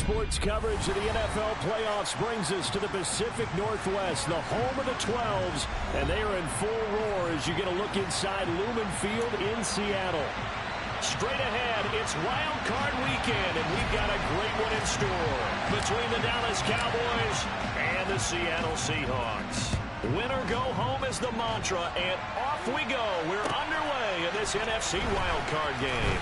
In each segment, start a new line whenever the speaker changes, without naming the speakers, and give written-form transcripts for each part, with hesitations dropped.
sports coverage of the NFL playoffs brings us to the Pacific Northwest, the home of the 12s, and they are in full roar as you get a look inside Lumen Field in Seattle. Straight ahead, it's Wild Card Weekend, and we've got a great one in store between the Dallas Cowboys and the Seattle Seahawks. Win or go home is the mantra, and off we go. We're underway in this NFC Wild Card game.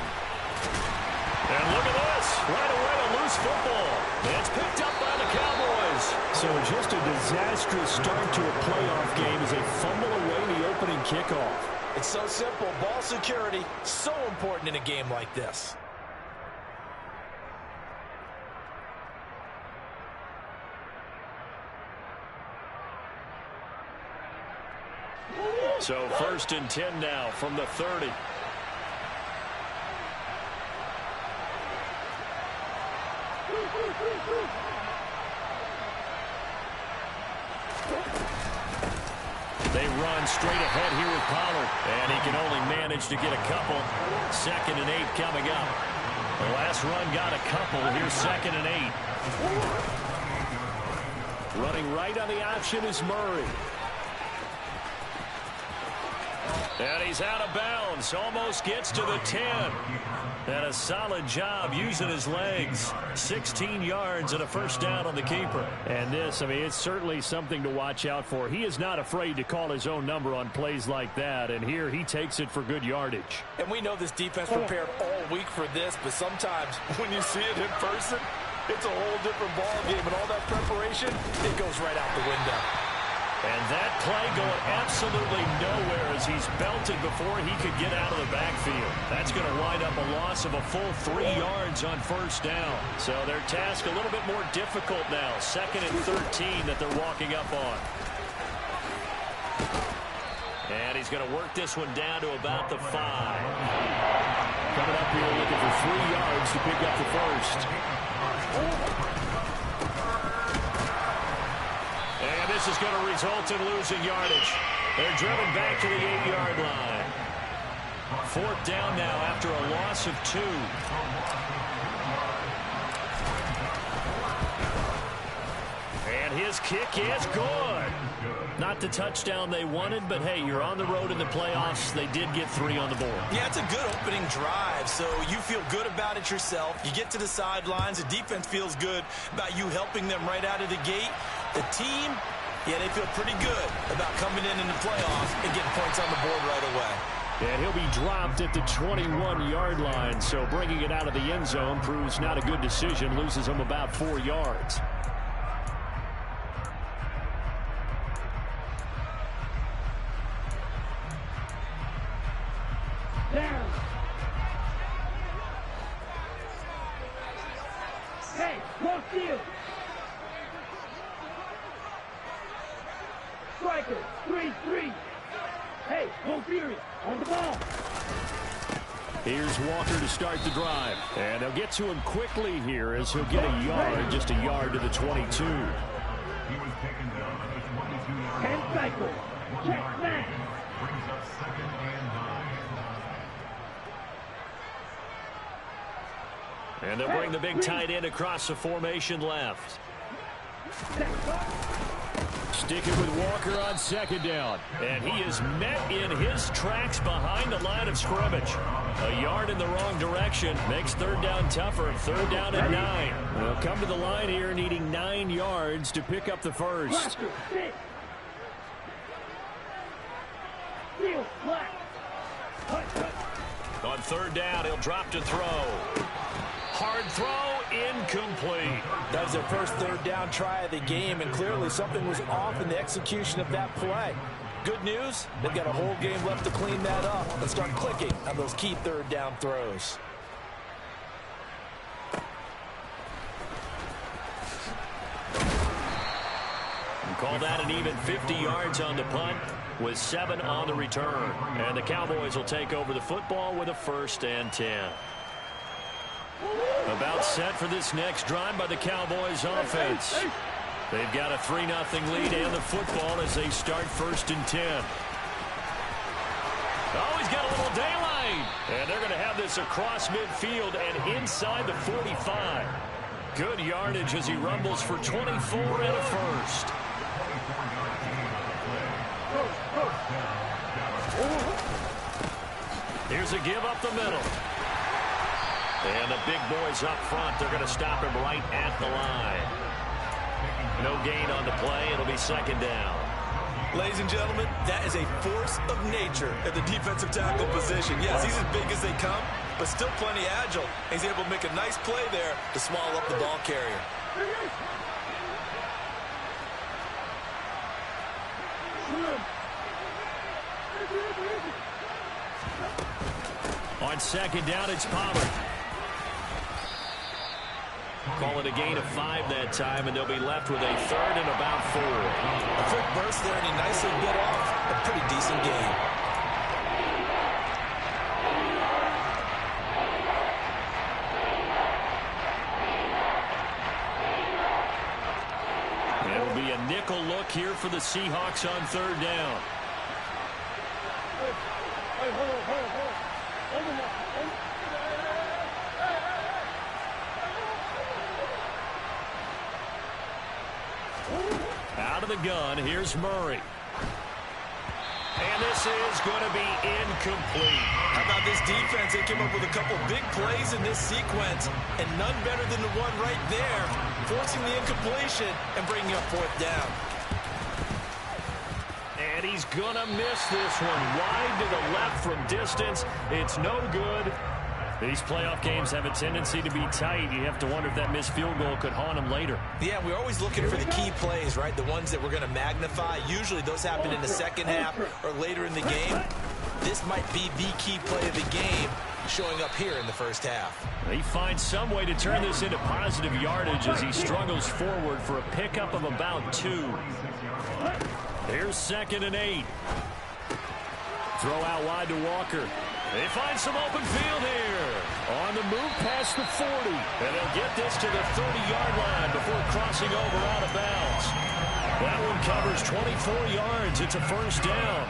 And look at this. Right away, a loose football. It's picked up by the Cowboys.
So just a disastrous start to a playoff game as they fumble away the opening kickoff.
It's so simple. Ball security, so important in a game like this.
So 1st and 10 now from the 30. They run straight ahead here with Pollard, and he can only manage to get a couple. 2nd and 8 coming up. The last run got a couple. Here's 2nd and 8. Running right on the option is Murray. And he's out of bounds. Almost gets to the 10. And a solid job using his legs. 16 yards and a first down on the keeper.
And this, I mean, it's certainly something to watch out for. He is not afraid to call his own number on plays like that. And here he takes it for good yardage.
And we know this defense prepared all week for this, but sometimes when you see it in person, it's a whole different ball game. And all that preparation, it goes right out the window.
And that play going absolutely nowhere as he's belted before he could get out of the backfield. That's going to wind up a loss of a full 3 yards on first down. So their task a little bit more difficult now. 2nd and 13 that they're walking up on. And he's going to work this one down to about the 5.
Coming up here looking for 3 yards to pick up the first.
And this is going to result in losing yardage. They're driven back to the 8-yard line. 4th down now after a loss of 2. And his kick is good. Not the touchdown they wanted, but hey, you're on the road in the playoffs. They did get 3 on the board.
Yeah, it's a good opening drive, so you feel good about it yourself. You get to the sidelines. The defense feels good about you helping them right out of the gate. The team, yeah, they feel pretty good about coming in the playoffs and getting points on the board right away.
And he'll be dropped at the 21-yard line, so bringing it out of the end zone proves not a good decision. Loses him about 4 yards.
Down. Hey, more field. Striker, 3-3. Hey, go Fury, on the ball.
Here's Walker to start the drive. And they'll get to him quickly here as he'll get a yard, just a yard to the 22.
10 cycle. Check smash.
And they'll bring the big tight end across the formation left.
Sticking with Walker on 2nd down.
And he is met in his tracks behind the line of scrimmage. A yard in the wrong direction makes 3rd down tougher. 3rd down and 9.
They'll come to the line here needing 9 yards to pick up the first.
On 3rd down, he'll drop to throw. Hard throw, incomplete.
That was their first 3rd down try of the game, and clearly something was off in the execution of that play. Good news, they've got a whole game left to clean that up and start clicking on those key 3rd down throws.
And call that an even 50 yards on the punt with 7 on the return. And the Cowboys will take over the football with a 1st and 10. About set for this next drive by the Cowboys offense. They've got a 3-0 lead and the football as they start 1st and 10. Oh, he's got a little daylight. And they're going to have this across midfield and inside the 45. Good yardage as he rumbles for 24 and a first. Here's a give up the middle. And the big boys up front, they're going to stop him right at the line. No gain on the play. It'll be second down.
Ladies and gentlemen, that is a force of nature at the defensive tackle position. Yes, he's as big as they come, but still plenty agile. He's able to make a nice play there to swallow up the ball carrier.
On second down, it's Pollard. Call it a gain of 5 that time, and they'll be left with a third and about 4.
A quick burst there, and he nicely bit off a pretty decent gain.
It'll be a nickel look here for the Seahawks on third down. Out of the gun, here's Murray. And this is going to be incomplete.
How about this defense? They came up with a couple big plays in this sequence, and none better than the one right there, forcing the incompletion and bringing up fourth down.
And he's going to miss this one. Wide to the left from distance. It's no good. These playoff games have a tendency to be tight. You have to wonder if that missed field goal could haunt him later.
Yeah, we're always looking for the key plays, right? The ones that we're going to magnify. Usually those happen in the second half or later in the game. This might be the key play of the game showing up here in the first half.
He finds some way to turn this into positive yardage as he struggles forward for a pickup of about 2. Here's second and 8. Throw out wide to Walker. They find some open field here. On the move past the 40. And they'll get this to the 30-yard line before crossing over out of bounds. That one covers 24 yards. It's a first down.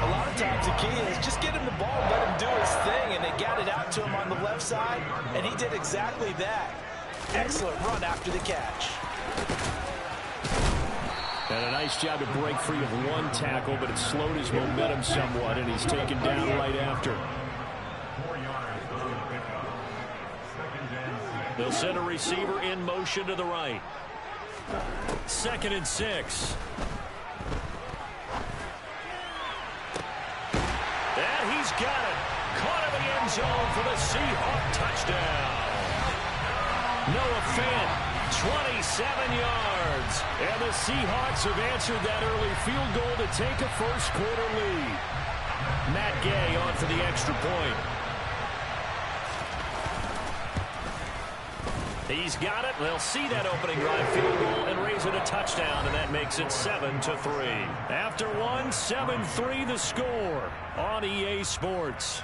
A lot of times the key is just get him the ball, let him do his thing, and they got it out to him on the left side, and he did exactly that. Excellent run after the catch.
And a nice job to break free of one tackle, but it slowed his momentum somewhat, and he's taken down right after. They'll send a receiver in motion to the right. Second and 6. And he's got it. Caught in the end zone for the Seahawk touchdown. Noah Fant. 27 yards. And the Seahawks have answered that early field goal to take a first-quarter lead. Matt Gay on for the extra point. He's got it. They'll see that opening drive field goal and raise it a touchdown, and that makes it 7-3. After one, 7-3 the score on EA Sports.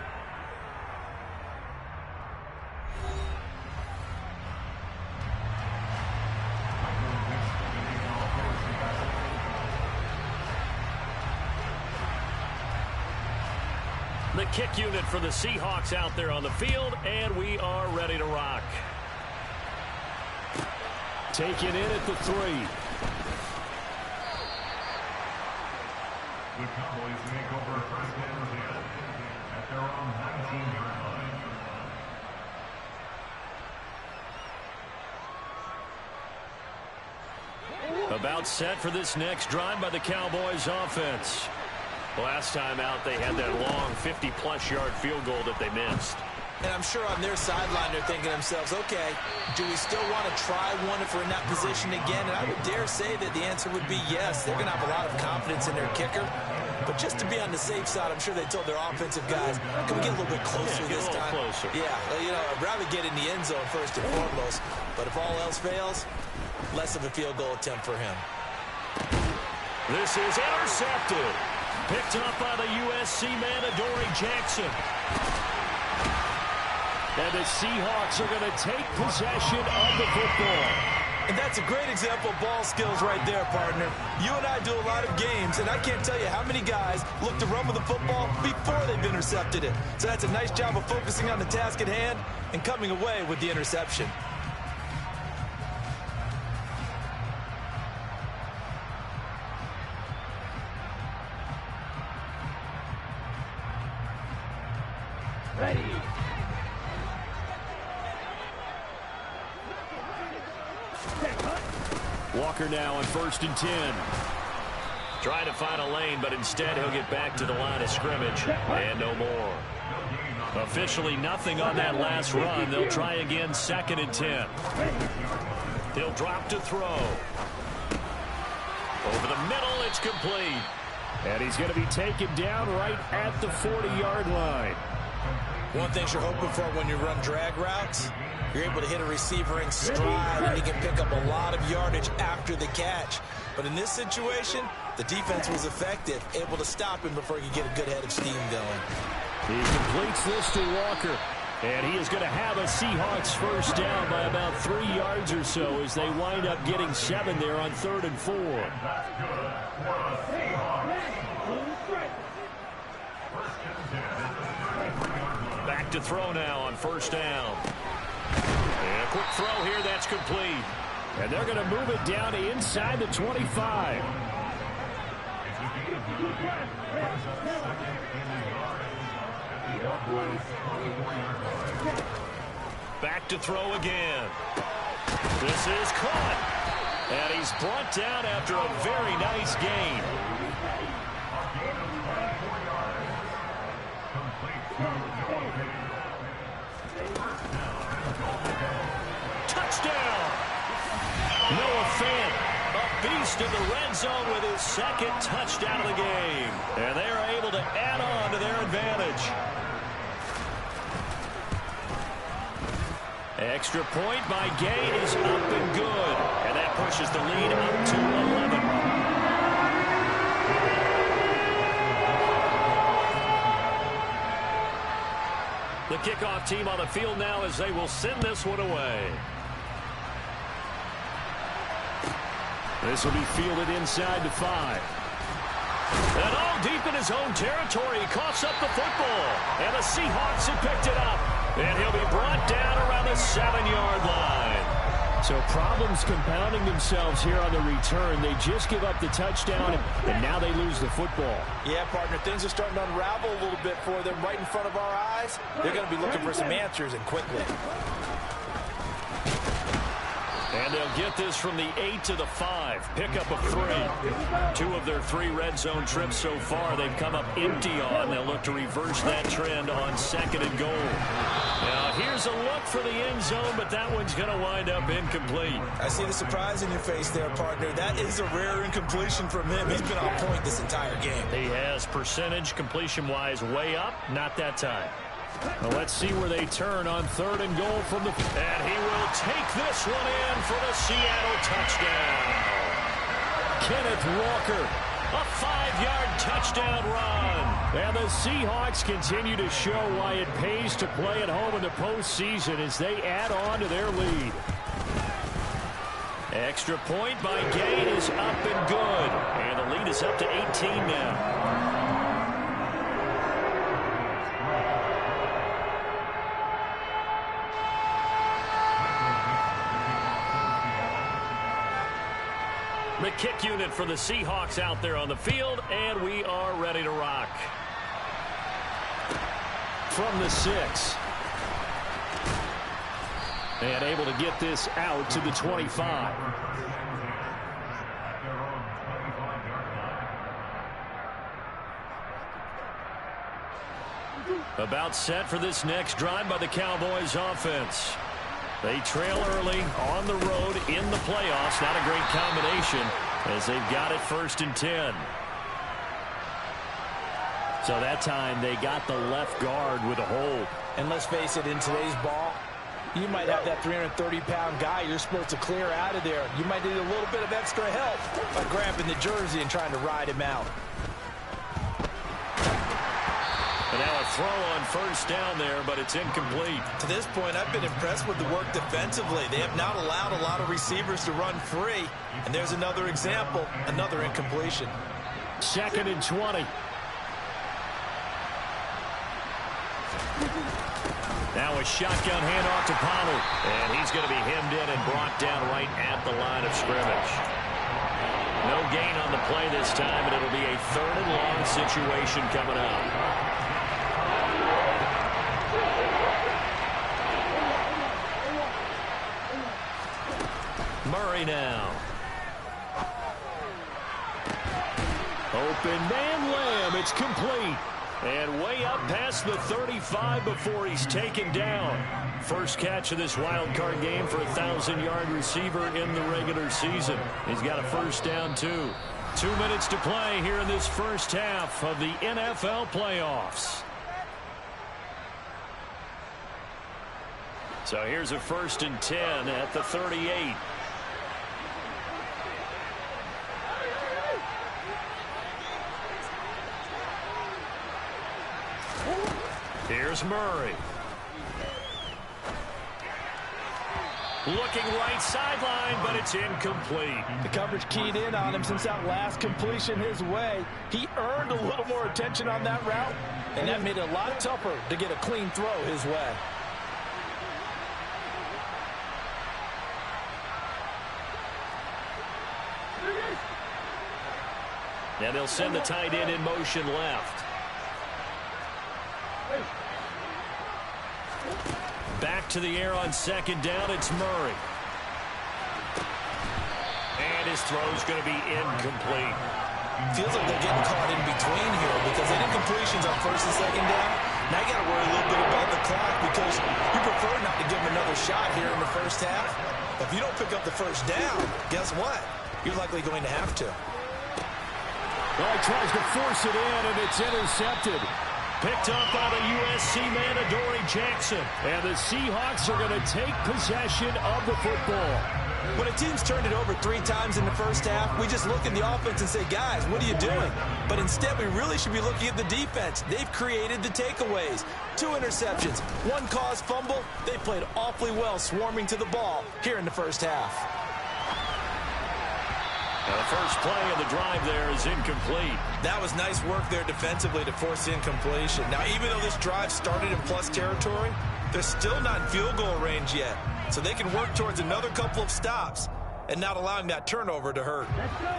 The kick unit for the Seahawks out there on the field, and we are ready to rock. Taken in at the 3.
The Cowboys make over first and 10 at their own 19-yard line.
About set for this next drive by the Cowboys offense. Last time out, they had that long 50-plus yard field goal that they missed.
And I'm sure on their sideline they're thinking to themselves, okay, do we still want to try one if we're in that position again? And I would dare say that the answer would be yes. They're going to have a lot of confidence in their kicker. But just to be on the safe side, I'm sure they told their offensive guys, can we get a little bit closer this time?
Closer.
Yeah, you know, I'd rather get in the end zone first and foremost. But if all else fails, less of a field goal attempt for him.
This is intercepted. Picked up by the USC man, Adoree Jackson. And the Seahawks are going to take possession of the football.
And that's a great example of ball skills right there, partner. You and I do a lot of games, and I can't tell you how many guys look to run with the football before they've intercepted it. So that's a nice job of focusing on the task at hand and coming away with the interception.
Walker now on 1st and 10.
Trying to find a lane, but instead he'll get back to the line of scrimmage. And no more. Officially nothing on that last run. They'll try again 2nd and 10. He'll drop to throw. Over the middle, it's complete.
And he's going to be taken down right at the 40-yard line.
One thing you're hoping for when you run drag routes, you're able to hit a receiver in stride, and he can pick up a lot of yardage after the catch. But in this situation, the defense was effective, able to stop him before he could get a good head of steam going.
He completes this to Walker. And he is going to have a Seahawks first down by about 3 yards or so as they wind up getting 7 there on 3rd and 4.
Back to throw now on 1st down. And a quick throw here, that's complete.
And they're going to move it down to inside the 25.
Back to throw again. This is caught. And he's brought down after a very nice gain. Touchdown! Noah Fant, a beast in the red zone with his 2nd touchdown of the game. And they are able to add on to their advantage. Extra point by Gay is up and good. And that pushes the lead up to 11. The kickoff team on the field now as they will send this one away.
This will be fielded inside the 5.
And all deep in his own territory, he coughs up the football. And the Seahawks have picked it up. And he'll be brought down around the 7-yard line.
So problems compounding themselves here on the return. They just give up the touchdown, and now they lose the football.
Yeah, partner, things are starting to unravel a little bit for them right in front of our eyes. They're going to be looking for some answers, and quickly.
And they'll get this from the 8 to the 5. Pickup of 3. 2 of their 3 red zone trips so far they've come up empty on. They'll look to reverse that trend on 2nd and goal. Now here's a look for the end zone, but that one's going to wind up incomplete.
I see the surprise in your face there, partner. That is a rare incompletion from him. He's been on point this entire game.
He has percentage completion-wise way up. Not that time.
Well, let's see where they turn on 3rd and goal from the...
And he will take this one in for the Seattle touchdown.
Kenneth Walker.
A 5-yard touchdown run.
And the Seahawks continue to show why it pays to play at home in the postseason as they add on to their lead.
Extra point by Gay is up and good. And the lead is up to 18 now. The kick unit for the Seahawks out there on the field, and we are ready to rock.
From the 6. And able to get this out to the 25.
About set for this next drive by the Cowboys offense. They trail early on the road in the playoffs. Not a great combination as they've got it 1st and 10.
So that time they got the left guard with a hold.
And let's face it, in today's ball, you might have that 330-pound guy you're supposed to clear out of there. You might need a little bit of extra help by grabbing the jersey and trying to ride him out.
And now a throw on 1st down there, but it's incomplete.
To this point, I've been impressed with the work defensively. They have not allowed a lot of receivers to run free. And there's another example, another incompletion.
2nd and 20.
Now a shotgun handoff to Pollard. And he's going to be hemmed in and brought down right at the line of scrimmage. No gain on the play this time, and it'll be a 3rd and long situation coming up. Murray now.
Open man Lamb. It's complete.
And way up past the 35 before he's taken down. First catch of this wild card game for a 1,000-yard receiver in the regular season. He's got a first down, too. 2 minutes to play here in this first half of the NFL playoffs. So here's a 1st and 10 at the 38. Here's Murray. Looking right sideline, but it's incomplete.
The coverage keyed in on him since that last completion his way. He earned a little more attention on that route, and that made it a lot tougher to get a clean throw his way.
Now they'll send the tight end in motion left. Back to the air on 2nd down. It's Murray. And his throw's going to be incomplete.
Feels like they're getting caught in between here because they did completions on 1st and 2nd down. Now you got to worry a little bit about the clock because you prefer not to give them another shot here in the first half. But if you don't pick up the first down, guess what? You're likely going to have to.
Well, he tries to force it in, and it's intercepted.
Picked up by the USC man, Adoree Jackson.
And the Seahawks are going to take possession of the football.
When a team's turned it over 3 times in the first half, we just look at the offense and say, guys, what are you doing? But instead, we really should be looking at the defense. They've created the takeaways. 2 interceptions, 1 caused fumble. They played awfully well swarming to the ball here in the first half.
Now the first play of the drive there is incomplete.
That was nice work there defensively to force the incompletion. Now, even though this drive started in plus territory, they're still not in field goal range yet. So they can work towards another couple of stops and not allowing that turnover to hurt.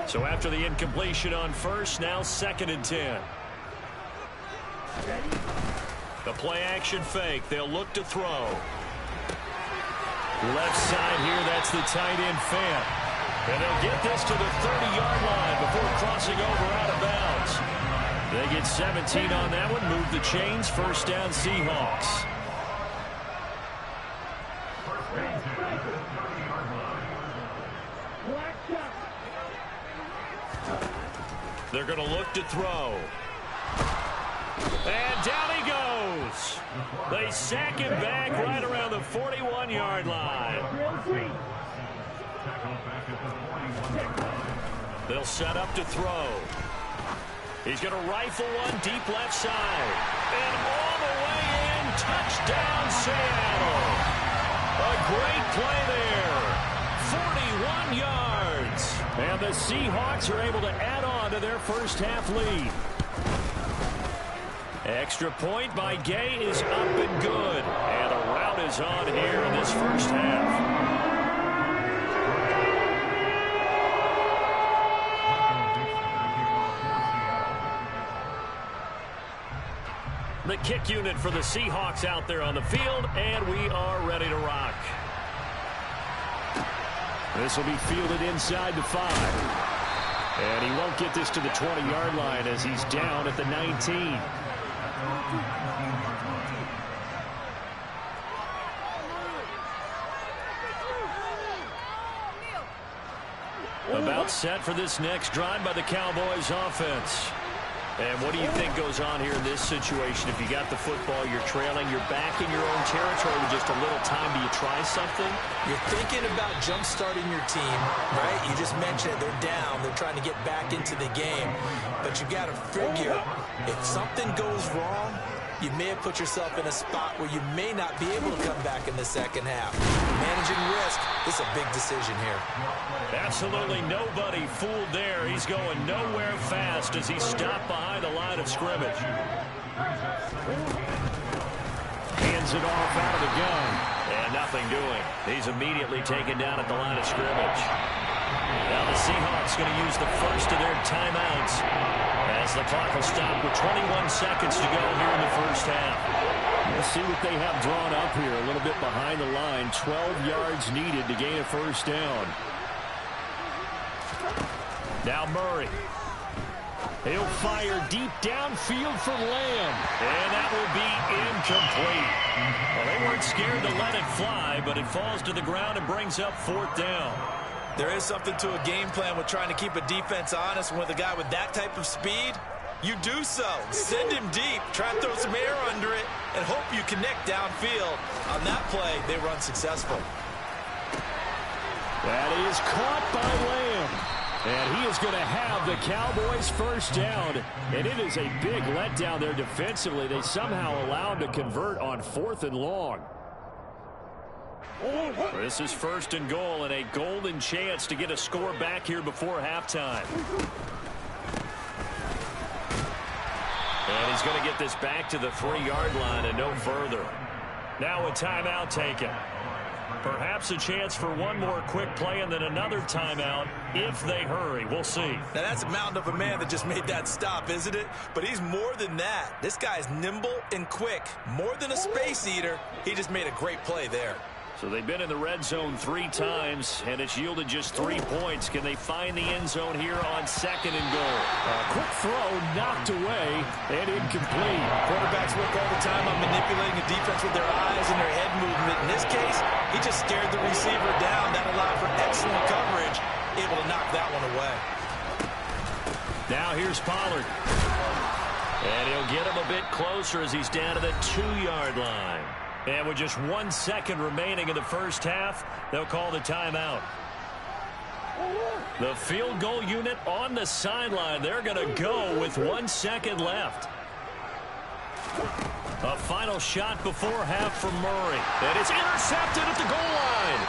So after the incompletion on 1st, now 2nd and 10. The play action fake. They'll look to throw. Left side here, that's the tight end Fant. And they'll get this to the 30-yard line before crossing over out of bounds. They get 17 on that one, move the chains, 1st down Seahawks. They're going to look to throw. And down he goes. They sack him back right around the 41-yard line. They'll set up to throw. He's going to rifle one deep left side. And all the way in, touchdown Seattle. A great play there. 41 yards.
And the Seahawks are able to add on to their first half lead.
Extra point by Gay is up and good. And a rout is on here in this first half. The kick unit for the Seahawks out there on the field, and we are ready to rock.
This will be fielded inside the 5. And he won't get this to the 20-yard line as he's down at the 19.
About set for this next drive by the Cowboys offense. And what do you think goes on here in this situation? If you got the football, you're trailing, you're back in your own territory with just a little time. Do you try something?
You're thinking about jump-starting your team, right? You just mentioned it. They're down. They're trying to get back into the game. But you got to figure, if something goes wrong, you may have put yourself in a spot where you may not be able to come back in the second half. Managing risk, this is a big decision here.
Absolutely nobody fooled there. He's going nowhere fast as he stopped behind the line of scrimmage.
Hands it off out of the gun.
And nothing doing. He's immediately taken down at the line of scrimmage. Now the Seahawks going to use the first of their timeouts as the clock will stop with 21 seconds to go here in the first half.
Let's see what they have drawn up here. A little bit behind the line. 12 yards needed to gain a first down.
Now Murray.
He'll fire deep downfield for Lamb. And that will be incomplete. Well, they weren't scared to let it fly, but it falls to the ground and brings up 4th down.
There is something to a game plan with trying to keep a defense honest. And with a guy with that type of speed, you do so. Send him deep, try and throw some air under it, and hope you connect downfield. On that play, they were unsuccessful.
That is caught by Lamb. And he is going to have the Cowboys' 1st down. And it is a big letdown there defensively. They somehow allowed to convert on 4th and long. This is 1st and goal and a golden chance to get a score back here before halftime. And he's going to get this back to the 3-yard line and no further. Now a timeout taken. Perhaps a chance for one more quick play and then another timeout if they hurry. We'll see.
Now that's a mountain of a man that just made that stop, isn't it? But he's more than that. This guy's nimble and quick. More than a space eater. He just made a great play there.
So they've been in the red zone 3 times, and it's yielded just 3 points. Can they find the end zone here on 2nd and goal? A quick throw knocked away and incomplete.
Quarterbacks work all the time on manipulating a defense with their eyes and their head movement. In this case, he just scared the receiver down. That allowed for excellent coverage, able to knock that one away.
Now here's Pollard. And he'll get him a bit closer as he's down to the 2-yard line. And with just 1 second remaining in the first half, they'll call the timeout. The field goal unit on the sideline. They're going to go with 1 second left. A final shot before half from Murray. And it's intercepted at the goal line.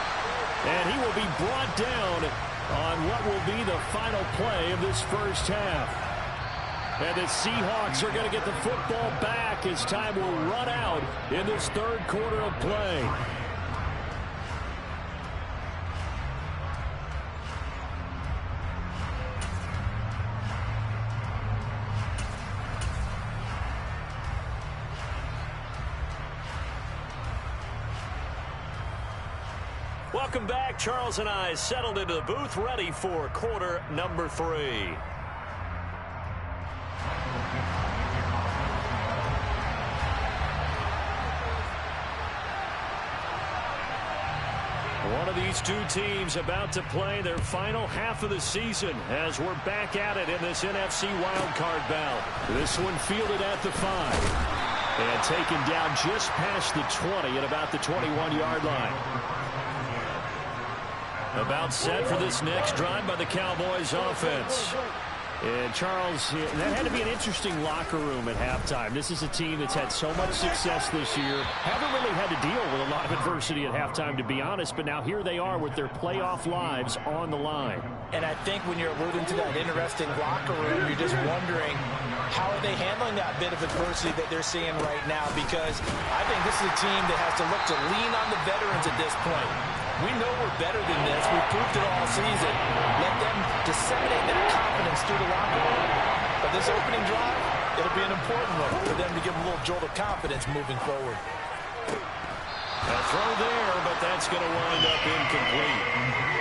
And he will be brought down on what will be the final play of this first half. And the Seahawks are going to get the football back as time will run out in this 3rd quarter of play. Welcome back. Charles and I settled into the booth ready for quarter number 3. One of these 2 teams about to play their final half of the season as we're back at it in this NFC wildcard bout. This one fielded at the 5 and taken down just past the 20 at about the 21-yard line. About set for this next drive by the Cowboys offense. And Charles, that had to be an interesting locker room at halftime. This is a team that's had so much success this year. Haven't really had to deal with a lot of adversity at halftime, to be honest. But now here they are with their playoff lives on the line.
And I think when you're alluding to that interesting locker room, you're just wondering how are they handling that bit of adversity that they're seeing right now? Because I think this is a team that has to look to lean on the veterans at this point. We know we're better than this. We've proved it all season. Let them disseminate that confidence through the locker room. But this opening drive, it'll be an important one for them to give them a little jolt of confidence moving forward.
A throw there, but that's going to wind up incomplete.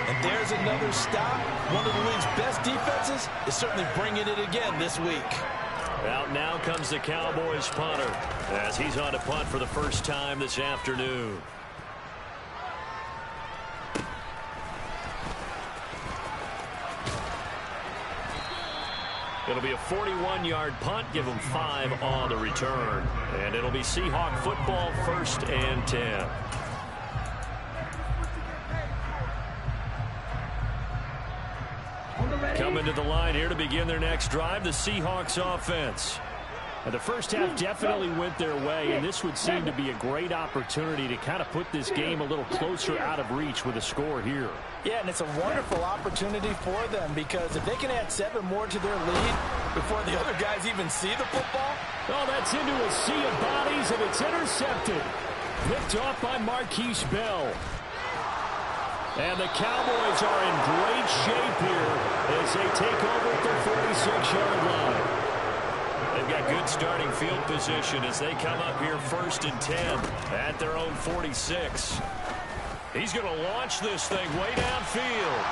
And there's another stop. One of the league's best defenses is certainly bringing it again this week.
Out now comes the Cowboys punter as he's on to punt for the first time this afternoon. It'll be a 41-yard punt, give them 5 on the return. And it'll be Seahawk football, 1st and 10. Coming to the line here to begin their next drive, the Seahawks offense. And the first half definitely went their way, and this would seem to be a great opportunity to kind of put this game a little closer out of reach with a score here.
Yeah, and it's a wonderful opportunity for them because if they can add 7 more to their lead before the other guys even see the football.
Oh, that's into a sea of bodies, and it's intercepted. Picked off by Marquise Bell. And the Cowboys are in great shape here as they take over at their 46-yard line. They've got good starting field position as they come up here 1st and 10 at their own 46. He's going to launch this thing way downfield.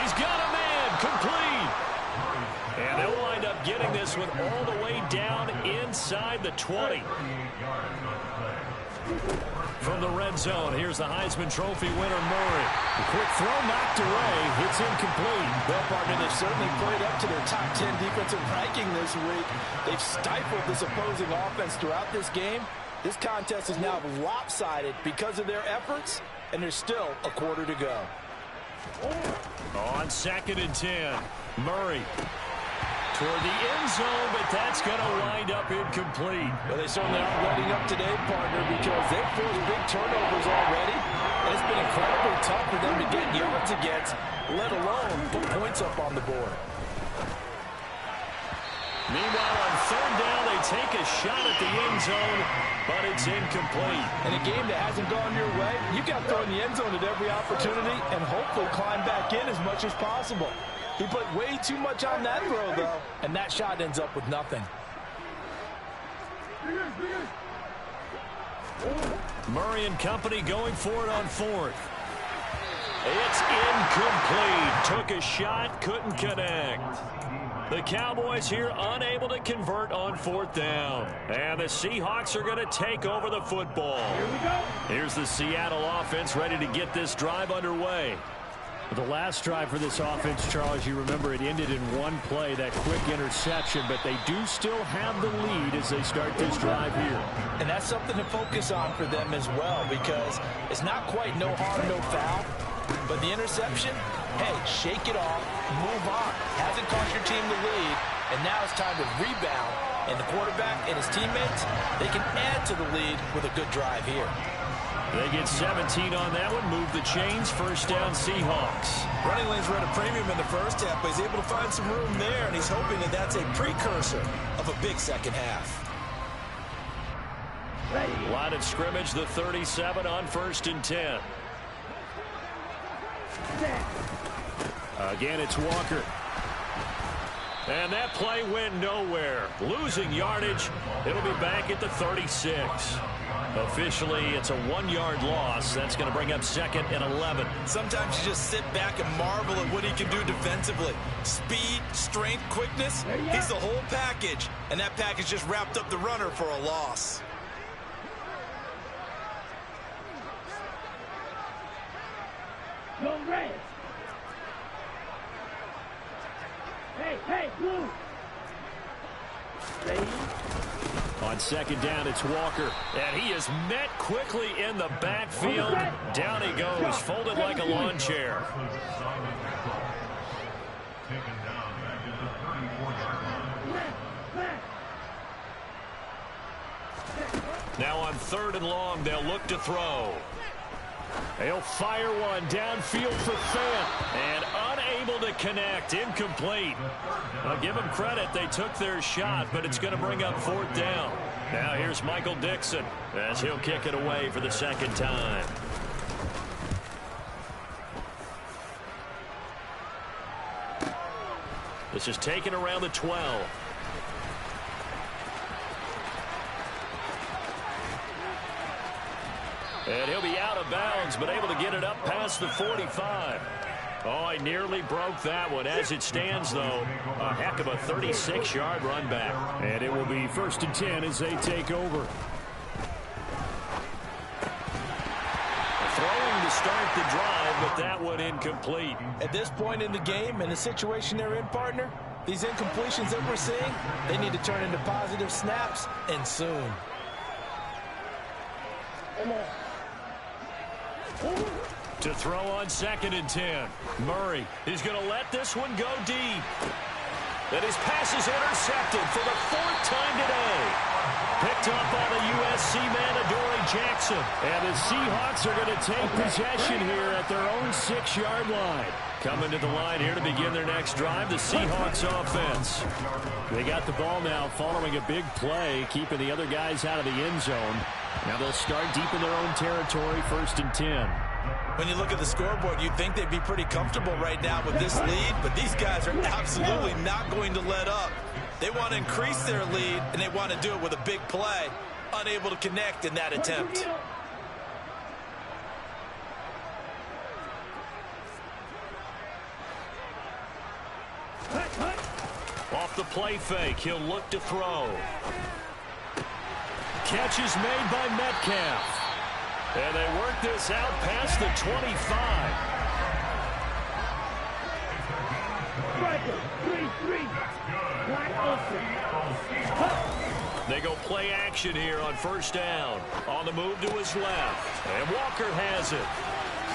He's got a man complete. And they'll wind up
up getting this one all the way down inside the 20. From the red zone, here's the Heisman Trophy winner, Murray.
The quick throw knocked away. It's incomplete.
Well, partner, they've certainly played up to their top 10 defensive ranking this week. They've stifled this opposing offense throughout this game. This contest is now lopsided because of their efforts, and there's still a quarter to go.
On 2nd and 10, Murray toward the end zone, but that's going to wind up incomplete.
Well, they certainly aren't letting up today, partner, because they've forced big turnovers already, and it's been incredibly tough for them to get yards against, let alone put points up on the board.
Meanwhile, on 3rd down, they take a shot at the end zone, but it's incomplete.
In a game that hasn't gone your way, you've got to throw in the end zone at every opportunity and hopefully climb back in as much as possible. He put way too much on that throw, though, and that shot ends up with nothing.
Murray and company going for it on 4th. It's incomplete. Took a shot, couldn't connect. The Cowboys here unable to convert on 4th down. And the Seahawks are going to take over the football. Here's the Seattle offense ready to get this drive underway.
The last drive for this offense, Charles, you remember it ended in one play, that quick interception, but they do still have the lead as they start this drive here.
And that's something to focus on for them as well, because it's not quite no harm, no foul, but the interception, hey, shake it off, move on. Hasn't cost your team the lead, and now it's time to rebound. And the quarterback and his teammates, they can add to the lead with a good drive here.
They get 17 on that one, move the chains, 1st down Seahawks.
Running lanes were at a premium in the first half, but he's able to find some room there, and he's hoping that that's a precursor of a big second half.
Line of scrimmage, the 37 on 1st and 10.
Again, it's Walker.
And that play went nowhere. Losing yardage. It'll be back at the 36. Officially, it's a 1-yard loss. That's going to bring up 2nd and 11.
Sometimes you just sit back and marvel at what he can do defensively. Speed, strength, quickness. He's the whole package. And that package just wrapped up the runner for a loss.
No red. Hey, blue.
On 2nd down, it's Walker.
And he is met quickly in the backfield. Down he goes, folded like a lawn chair.
Taken down back at the 34-yard line.
Now on 3rd and long, they'll look to throw. He'll fire one downfield for Fant. And unable to connect. Incomplete. I'll give them credit. They took their shot, but it's going to bring up 4th down. Now here's Michael Dixon as he'll kick it away for the 2nd time. This is taken around the 12. And he'll be out of bounds, but able to get it up past the 45. Oh, he nearly broke that one. As it stands, though, a heck of a 36-yard run back.
And it will be 1st and 10 as they take over.
Throwing to start the drive, but that one incomplete.
At this point in the game, and the situation they're in, partner, these incompletions that we're seeing, they need to turn into positive snaps, and soon.
To throw on 2nd and 10. Murray is going to let this one go deep. And his pass is intercepted for the 4th time today. Picked up by the USC man, Adoree Jackson.
And the Seahawks are going to take possession here at their own 6-yard line.
Coming to the line here to begin their next drive, the Seahawks offense.
They got the ball now following a big play, keeping the other guys out of the end zone. Now they'll start deep in their own territory, 1st and 10.
When you look at the scoreboard, you'd think they'd be pretty comfortable right now with this lead, but these guys are absolutely not going to let up. They want to increase their lead, and they want to do it with a big play. Unable to connect in that attempt.
Off the play fake. He'll look to throw. Catch is made by Metcalf. And they work this out past the 25.
Striker, 3-3. Wide open.
They go play action here on first down. On the move to his left. And Walker has it.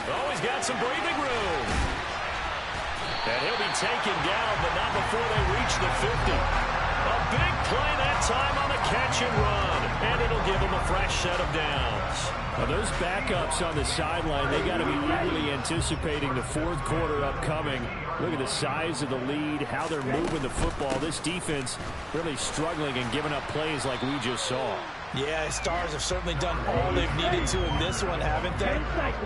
Oh, he's got some breathing room. And he'll be taken down, but not before they reach the 50. A big play that time on the catch and run. And it'll give him a fresh set of downs.
Well, those backups on the sideline, they got to be eagerly anticipating the fourth quarter upcoming. Look at the size of the lead, how they're moving the football. This defense really struggling and giving up plays like we just saw.
Yeah, Stars have certainly done all they've needed to in this one, haven't they?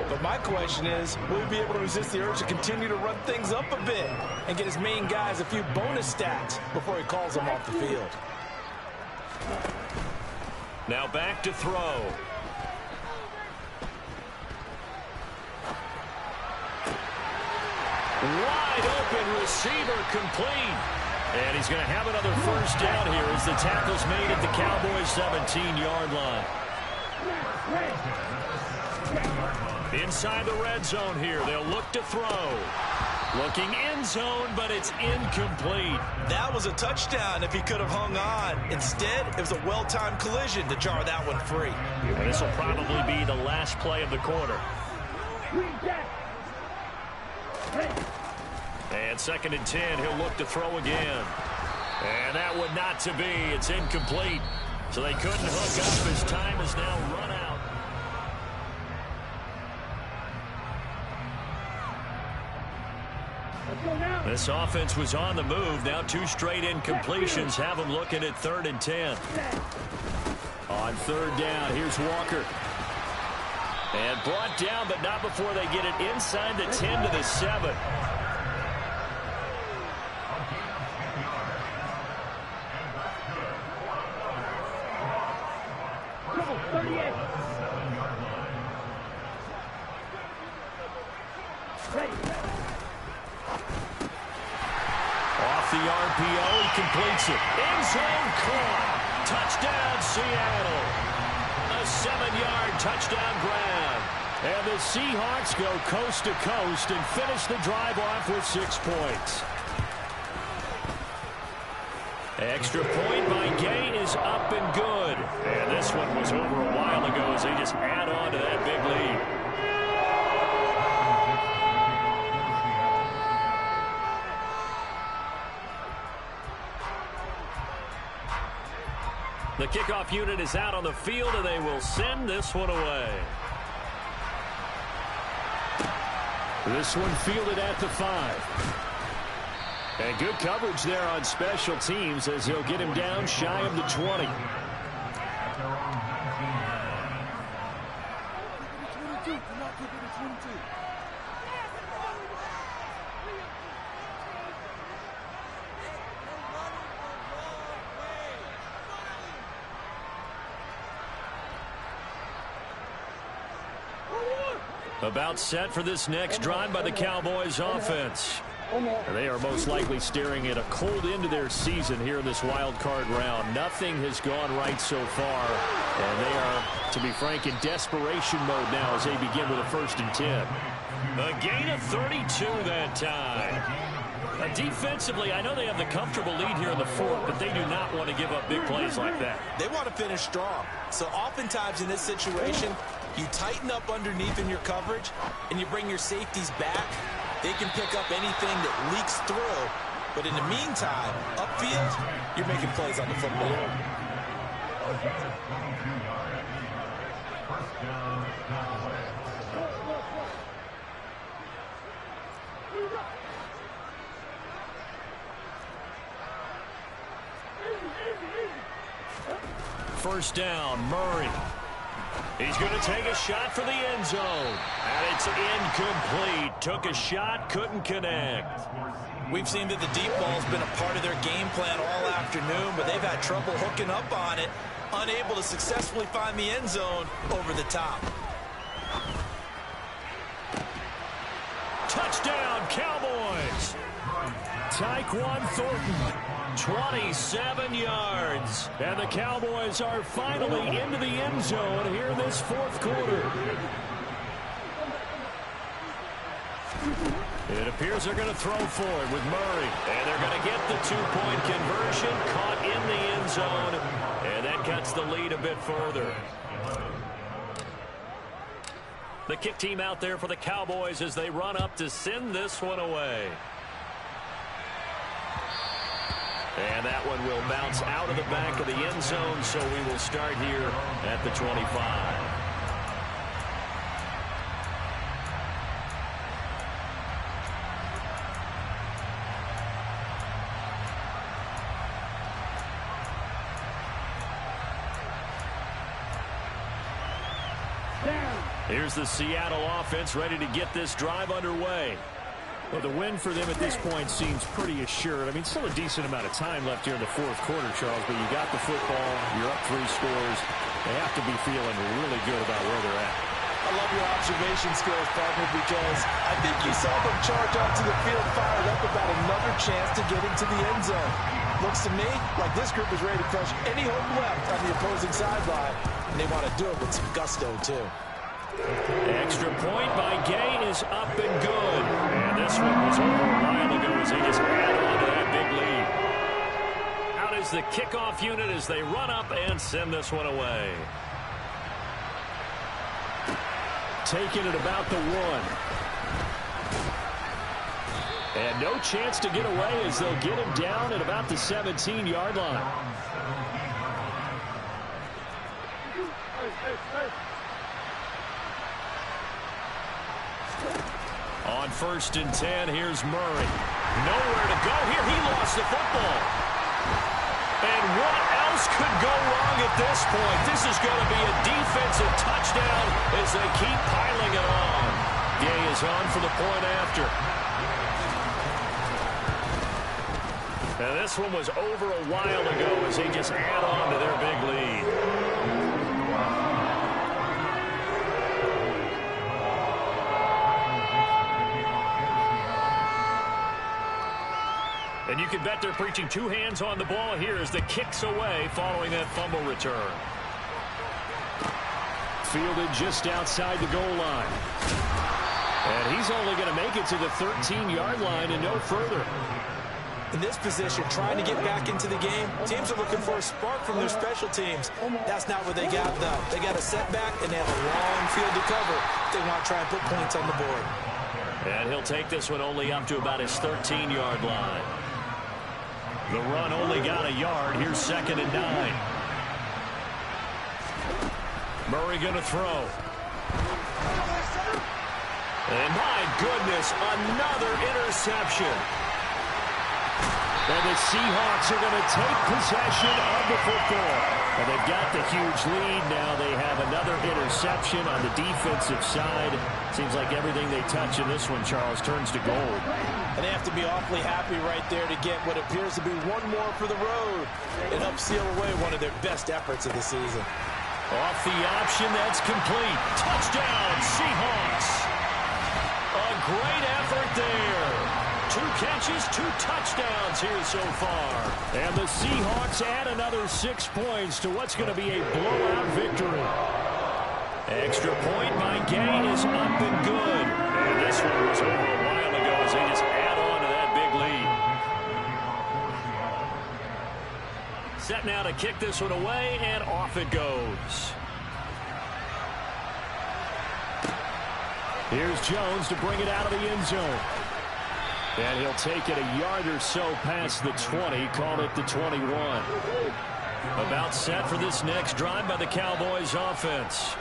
But my question is, will he be able to resist the urge to continue to run things up a bit and get his main guys a few bonus stats before he calls them off the field?
Now back to throw. Wide open receiver complete. And he's going to have another first down here as the tackle's made at the Cowboys' 17-yard line. Inside the red zone here, they'll look to throw. Looking end zone, but it's incomplete.
That was a touchdown if he could have hung on. Instead, it was a well-timed collision to jar that one free.
And this will probably be the last play of the quarter. And 2nd and 10, he'll look to throw again. And that would not to be. It's incomplete. So they couldn't hook up. His time is now run out. This offense was on the move. Now 2 straight incompletions have them looking at 3rd and 10.
On 3rd down, here's Walker.
And brought down, but not before they get it inside the 10 to the 7. Off the RPO, he completes it. End zone caught. Touchdown, Seattle. A 7-yard touchdown grab.
And the Seahawks go coast to coast and finish the drive off with 6 points.
Extra point by Gay is up and good. And this one was over a while ago as they just add on to that big lead. The kickoff unit is out on the field, and they will send this one away.
This one fielded at the 5. And good coverage there on special teams as he'll get him down shy of the 20.
About set for this next drive by the Cowboys offense.
They are most likely staring at a cold end to their season here in this wild card round. Nothing has gone right so far, and they are, to be frank, in desperation mode now as they begin with a 1st and 10.
A gain of 32 that time. Defensively, I know they have the comfortable lead here in the 4th, but they do not want to give up big plays like that.
They want to finish strong. So oftentimes in this situation, you tighten up underneath in your coverage, and you bring your safeties back. They can pick up anything that leaks through. But in the meantime, upfield, you're making plays on the football.
First down, Murray. He's going to take a shot for the end zone. And it's incomplete. Took a shot, couldn't connect.
We've seen that the deep ball's been a part of their game plan all afternoon, but they've had trouble hooking up on it, unable to successfully find the end zone over the top.
Touchdown, Cowboys.
Tyquan Thornton.
27 yards.
And the Cowboys are finally into the end zone here in this fourth quarter. It appears they're going to throw for it with Murray.
And they're going to get the two-point conversion, caught in the end zone. And that cuts the lead a bit further. The kick team out there for the Cowboys as they run up to send this one away. And that one will bounce out of the back of the end zone, so we will start here at the 25. Here's the Seattle offense ready to get this drive underway.
Well, the win for them at this point seems pretty assured. I mean, still a decent amount of time left here in the fourth quarter, Charles, but you got the football, you're up 3 scores. They have to be feeling really good about where they're at.
I love your observation skills, partner, because I think you saw them charge onto the field fired up about another chance to get into the end zone. Looks to me like this group is ready to crush any hope left on the opposing sideline, and they want to do it with some gusto, too.
Extra point by Gay is up and good. And this one was over a while ago as they just add on to that big lead. Out is the kickoff unit as they run up and send this one away.
Taking it about the 1. And no chance to get away as they'll get him down at about the 17-yard line.
On 1st and 10, here's Murray. Nowhere to go here. He lost the football. And what else could go wrong at this point? This is going to be a defensive touchdown as they keep piling it on. Gay is on for the point after. And this one was over a while ago as they just add on to their big lead. And you can bet they're preaching 2 hands on the ball here as the kick's away following that fumble return.
Fielded just outside the goal line. And he's only going to make it to the 13-yard line and no further.
In this position, trying to get back into the game, teams are looking for a spark from their special teams. That's not what they got, though. They got a setback, and they have a long field to cover if they want to try and put points on the board.
And he'll take this one only up to about his 13-yard line. The run only got a yard. Here's 2nd and 9. Murray going to throw. And my goodness, another interception.
And the Seahawks are going to take possession of the football. And they've got the huge lead. Now they have another interception on the defensive side. Seems like everything they touch in this one, Charles, turns to gold.
And they have to be awfully happy right there to get what appears to be one more for the road. It helps seal away one of their best efforts of the season.
Off the option, that's complete. Touchdown, Seahawks. A great effort there. 2 catches, 2 touchdowns here so far.
And the Seahawks add another 6 points to what's going to be a blowout victory.
Extra point by Gay is up and good. And this one was over a while ago as they just add on to that big lead. Set now to kick this one away, and off it goes.
Here's Jones to bring it out of the end zone. And he'll take it a yard or so past the 20, call it the 21.
About set for this next drive by the Cowboys offense.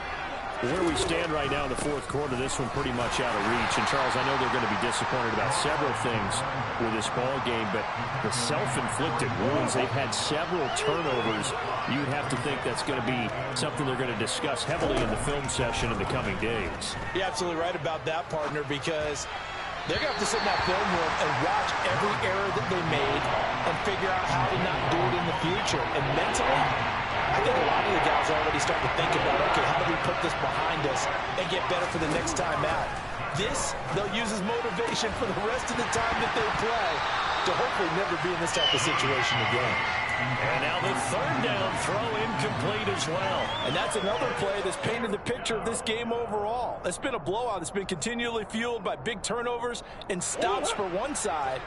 Where we stand right now in the fourth quarter, this one pretty much out of reach. And, Charles, I know they're going to be disappointed about several things with this ball game, but the self-inflicted wounds, they've had several turnovers. You'd have to think that's going to be something they're going to discuss heavily in the film session in the coming days.
You're absolutely right about that, partner, because they're going to have to sit in that film room and watch every error that they made and figure out how to not do it in the future. And mentally, I think a lot of the guys are already starting to think about, okay, how do we put this behind us and get better for the next time out? This, they'll use as motivation for the rest of the time that they play to hopefully never be in this type of situation again.
And now the third down throw incomplete as well.
And that's another play that's painted the picture of this game overall. It's been a blowout. It's been continually fueled by big turnovers and stops for one side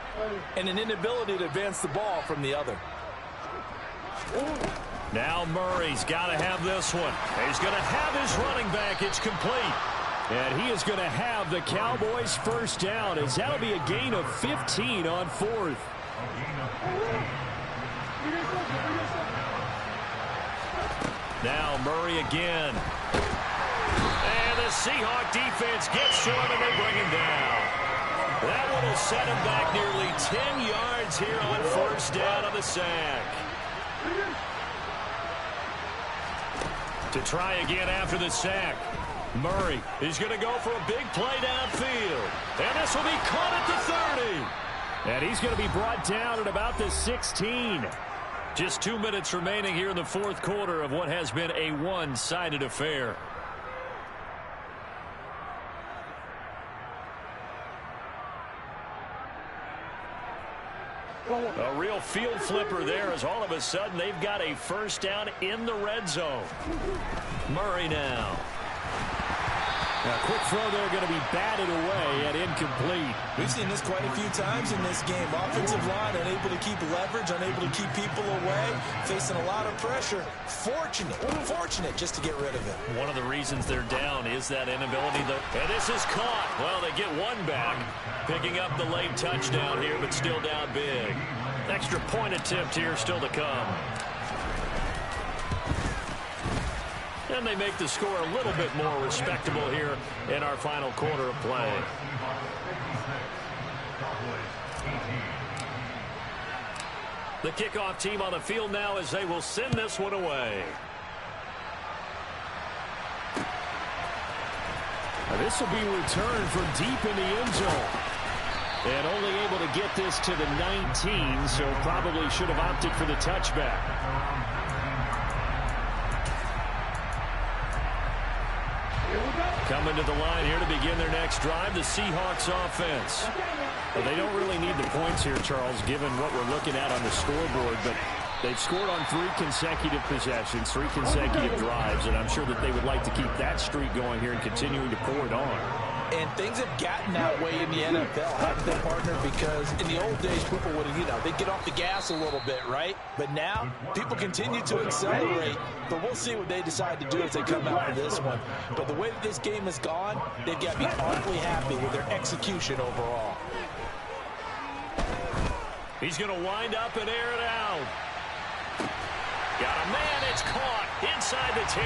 and an inability to advance the ball from the other.
Now Murray's got to have this one. He's going to have his running back. It's complete.
And he is going to have the Cowboys first down, as that'll be a gain of 15 on fourth.
Now Murray again. And the Seahawks defense gets to him and they bring him down. That one will set him back nearly 10 yards here on first down on the sack. To try again after the sack. Murray is going to go for a big play downfield. And this will be caught at the 30.
And he's going to be brought down at about the 16.
Just 2 minutes remaining here in the fourth quarter of what has been a one-sided affair. A real field flipper there, as all of a sudden they've got a first down in the red zone. Murray now.
A quick throw there, going to be batted away and incomplete.
We've seen this quite a few times in this game. Offensive line unable to keep leverage, unable to keep people away, facing a lot of pressure. Fortunate just to get rid of it.
One of the reasons they're down is that inability. And this is caught. Well, they get one back, picking up the late touchdown here, but still down big. Extra point attempt here still to come. And they make the score a little bit more respectable here in our final quarter of play. The kickoff team on the field now as they will send this one away.
This will be returned from deep in the end zone. And only able to get this to the 19, so probably should have opted for the touchback.
Coming to the line here to begin their next drive, the Seahawks offense.
Well, they don't really need the points here, Charles, given what we're looking at on the scoreboard, but they've scored on 3 consecutive possessions, 3 consecutive drives, and I'm sure that they would like to keep that streak going here and continuing to pour it on.
And things have gotten that way in the NFL, haven't they, partner? Because in the old days, people would have, they'd get off the gas a little bit, right? But now, people continue to accelerate, but we'll see what they decide to do as they come out for this one. But the way that this game has gone, they've got to be awfully happy with their execution overall.
He's going to wind up and air it out. Got a man, it's caught inside the 10.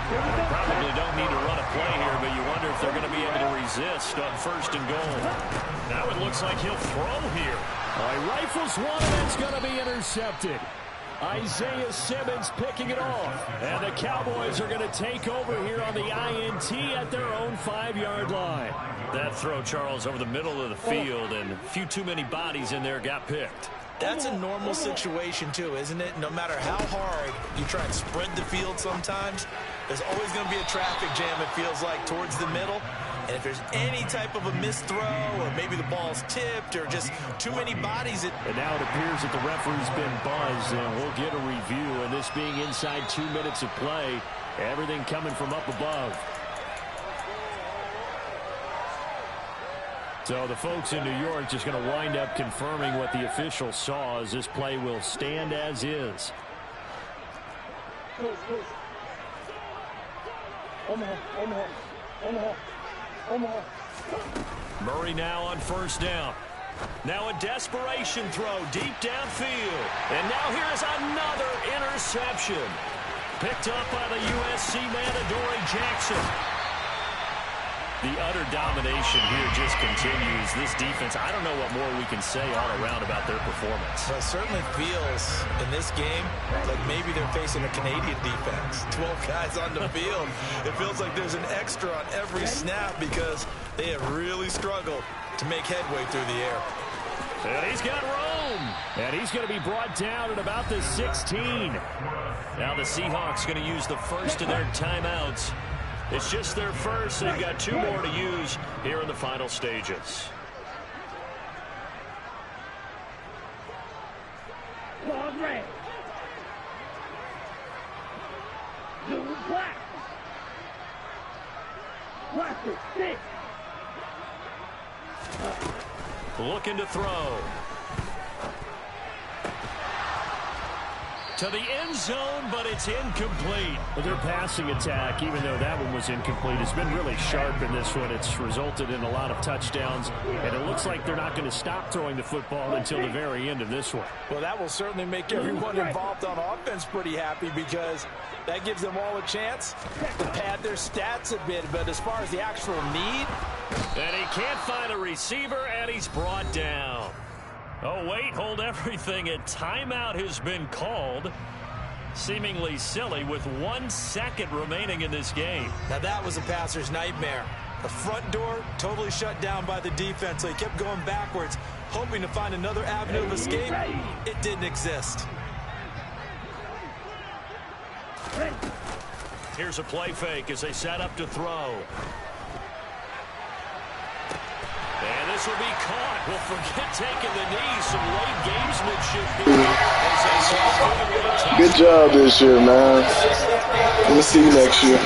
Probably don't need to run a play here, but you wonder if they're going to be able to resist on first and goal. Now it looks like he'll throw here.
He rifles one, and it's going to be intercepted. Isaiah Simmons picking it off. And the Cowboys are going to take over here on the INT at their own 5-yard line.
That throw, Charles, over the middle of the field, and a few too many bodies in there got picked.
That's a normal situation, too, isn't it? No matter how hard you try and spread the field sometimes, there's always going to be a traffic jam, it feels like, towards the middle. And if there's any type of a missed throw, or maybe the ball's tipped, or just too many bodies.
And now it appears that the referee's been buzzed, and we'll get a review. And this being inside 2 minutes of play, everything coming from up above. So the folks in New York just going to wind up confirming what the official saw, as this play will stand as is.
Murray now on first down. Now a desperation throw deep downfield. And now here is another interception. Picked up by the USC man, Adoree Jackson. The utter domination here just continues. This defense, I don't know what more we can say all around about their performance.
Well, it certainly feels in this game like maybe they're facing a Canadian defense. 12 guys on the field. It feels like there's an extra on every snap because they have really struggled to make headway through the air.
And he's got room.
And he's going to be brought down at about the 16.
Now the Seahawks going to use the first of their timeouts. It's just their first. They've got 2 more to use here in the final stages. Looking to throw. To the end zone, but it's incomplete.
Well, their passing attack, even though that one was incomplete, has been really sharp in this one. It's resulted in a lot of touchdowns, and it looks like they're not going to stop throwing the football until the very end of this one.
Well, that will certainly make everyone involved on offense pretty happy because that gives them all a chance to pad their stats a bit. But as far as the actual need,
and he can't find a receiver, and he's brought down. Oh, wait, hold everything. A timeout has been called. Seemingly silly with 1 second remaining in this game.
now that was a passer's nightmare. The front door totally shut down by the defense, so he kept going backwards, hoping to find another avenue of escape. It didn't exist.
Here's a play fake as they set up to throw. And this will be caught. Well, forget taking the knee. Some late gamesmanship here.
Good job this year, man. We'll see you next year.